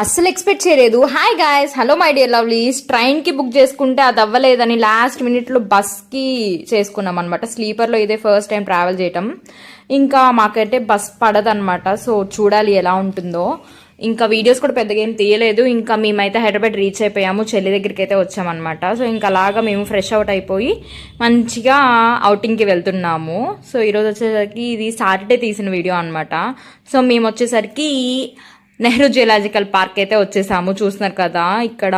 అస్సలు ఎక్స్పెక్ట్ చేయలేదు. Hi guys, hello my dear lovelies. ట్రైన్కి బుక్ చేసుకుంటే అది అవ్వలేదని లాస్ట్ మినిట్లో బస్కి చేసుకున్నాం అనమాట. స్లీపర్లో ఇదే ఫస్ట్ టైం ట్రావెల్ చేయటం. ఇంకా మాకైతే బస్ పడదనమాట. సో చూడాలి ఎలా ఉంటుందో. ఇంకా వీడియోస్ కూడా పెద్దగా ఏం తీయలేదు. ఇంకా మేమైతే హైదరాబాద్ రీచ్ అయిపోయాము. చెల్లి దగ్గరికి అయితే వచ్చామన్నమాట. సో ఇంకా అలాగా మేము ఫ్రెష్ అవుట్ అయిపోయి మంచిగా అవుటింగ్కి వెళ్తున్నాము. సో ఈరోజు వచ్చేసరికి ఇది సాటర్డే తీసిన వీడియో అనమాట. సో మేము వచ్చేసరికి నెహ్రూ జియోలాజికల్ పార్క్ అయితే వచ్చేసాము. చూస్తున్నారు కదా, ఇక్కడ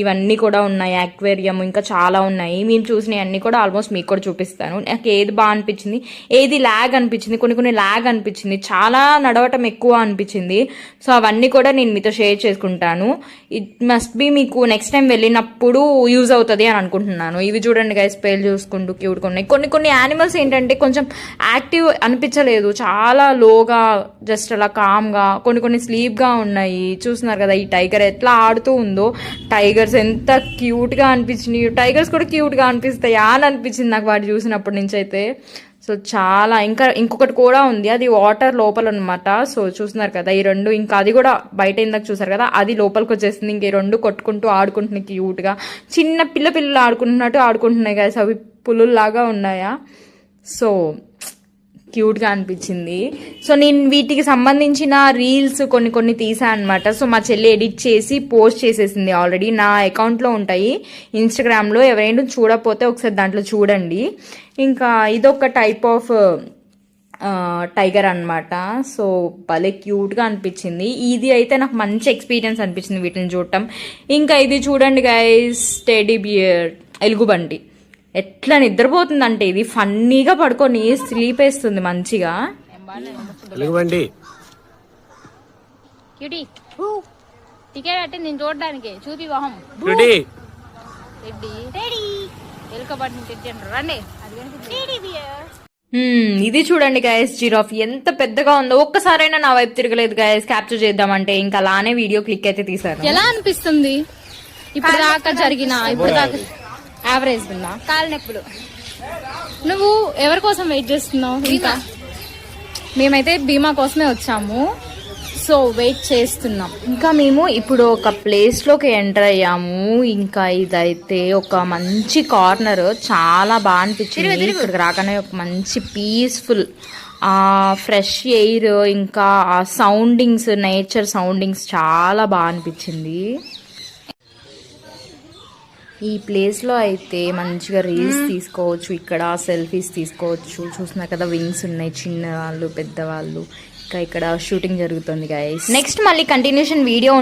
ఇవన్నీ కూడా ఉన్నాయి, అక్వేరియం ఇంకా చాలా ఉన్నాయి. మేము చూసినవి అన్నీ కూడా ఆల్మోస్ట్ మీకు కూడా చూపిస్తాను. నాకు ఏది బాగా అనిపించింది, ఏది ల్యాగ్ అనిపించింది, కొన్ని ల్యాగ్ అనిపించింది, చాలా నడవటం ఎక్కువ అనిపించింది. సో అవన్నీ కూడా నేను మీతో షేర్ చేసుకుంటాను. ఇట్ మస్ట్ బి మీకు నెక్స్ట్ టైం వెళ్ళినప్పుడు యూజ్ అవుతుంది అని అనుకుంటున్నాను. ఇవి చూడండి గైస్, పేర్లు చూసుకుంటూ క్యూట్గా ఉన్నాయి. కొన్ని యానిమల్స్ ఏంటంటే కొంచెం యాక్టివ్ అనిపించలేదు, చాలా లోగా జస్ట్ అలా కామ్గా, కొన్ని స్లీప్గా ఉన్నాయి. చూస్తున్నారు కదా ఈ టైగర్ ఎట్లా ఆడుతూ ఉందో. టైగర్స్ ఎంత క్యూట్గా అనిపించినాయి. టైగర్స్ కూడా క్యూట్గా అనిపిస్తాయి అని అనిపించింది నాకు వాటి చూసినప్పటి నుంచి అయితే. సో చాలా ఇంకొకటి కూడా ఉంది, అది వాటర్ లోపల అనమాట. సో చూస్తున్నారు కదా ఈ రెండు. ఇంకా అది కూడా బయట ఇందాక చూసారు కదా, అది లోపలికి వచ్చేసింది. ఇంక ఈ రెండు కొట్టుకుంటూ ఆడుకుంటున్నాయి క్యూట్గా. చిన్న పిల్లలు ఆడుకుంటున్నట్టు ఆడుకుంటున్నాయి కదా. అవి పులుల్లాగా ఉన్నాయా. సో క్యూట్గా అనిపించింది. సో నేను వీటికి సంబంధించిన రీల్స్ కొన్ని తీసాను అనమాట. సో మా చెల్లి ఎడిట్ చేసి పోస్ట్ చేసేసింది ఆల్రెడీ. నా అకౌంట్లో ఉంటాయి ఇన్స్టాగ్రామ్లో, ఎవరైనా చూడకపోతే ఒకసారి దాంట్లో చూడండి. ఇంకా ఇదొక టైప్ ఆఫ్ టైగర్ అనమాట. సో భలే క్యూట్గా అనిపించింది. ఇది అయితే నాకు మంచి ఎక్స్పీరియన్స్ అనిపించింది వీటిని చూడటం. ఇంకా ఇది చూడండి గైస్, టెడ్డీ బియర్, ఎలుగుబంటి. ఎట్లా నిద్రపోతుందంటే ఇది ఫన్నీగా పడుకొని స్లీప్ వేస్తుంది మంచిగా. టికెట్ నేను చూడడానికి చూపి వాహం ఇది చూడండి గైస్, జిరాఫ్ ఎంత పెద్దగా ఉందో. ఒక్కసారైనా నా వైపు తిరగలేదు గైస్, క్యాప్చర్ చేద్దామంటే. ఇంకా అలానే వీడియో క్లిక్ అయితే తీసాను. ఎలా అనిపిస్తుంది ఇప్పుడు దాకా జరిగిన, ఇప్పుడు దాకా యావరేజ్ ఉందా కాలు నొప్పులు? నువ్వు ఎవరి కోసం వెయిట్ చేస్తున్నావు? ఇంకా మేమైతే బీమా కోసమే వచ్చాము. సో వెయిట్ చేస్తున్నాం. ఇంకా మేము ఇప్పుడు ఒక ప్లేస్లోకి ఎంటర్ అయ్యాము. ఇంకా ఇదైతే ఒక మంచి కార్నర్, చాలా బాగా అనిపించింది. ఇక్కడికి రాగానే ఒక మంచి పీస్ఫుల్ ఫ్రెష్ ఎయిర్, ఇంకా ఆ సౌండింగ్స్, నేచర్ సౌండింగ్స్ చాలా బాగా అనిపించింది. ఈ ప్లేస్లో అయితే మంచిగా రీల్స్ తీసుకోవచ్చు, ఇక్కడ సెల్ఫీస్ తీసుకోవచ్చు. చూస్తున్నారు కదా వింగ్స్ ఉన్నాయి, చిన్న వాళ్ళు పెద్దవాళ్ళు. ఇంకా ఇక్కడ షూటింగ్ జరుగుతుంది గైస్. నెక్స్ట్ మళ్ళీ కంటిన్యూషన్ వీడియో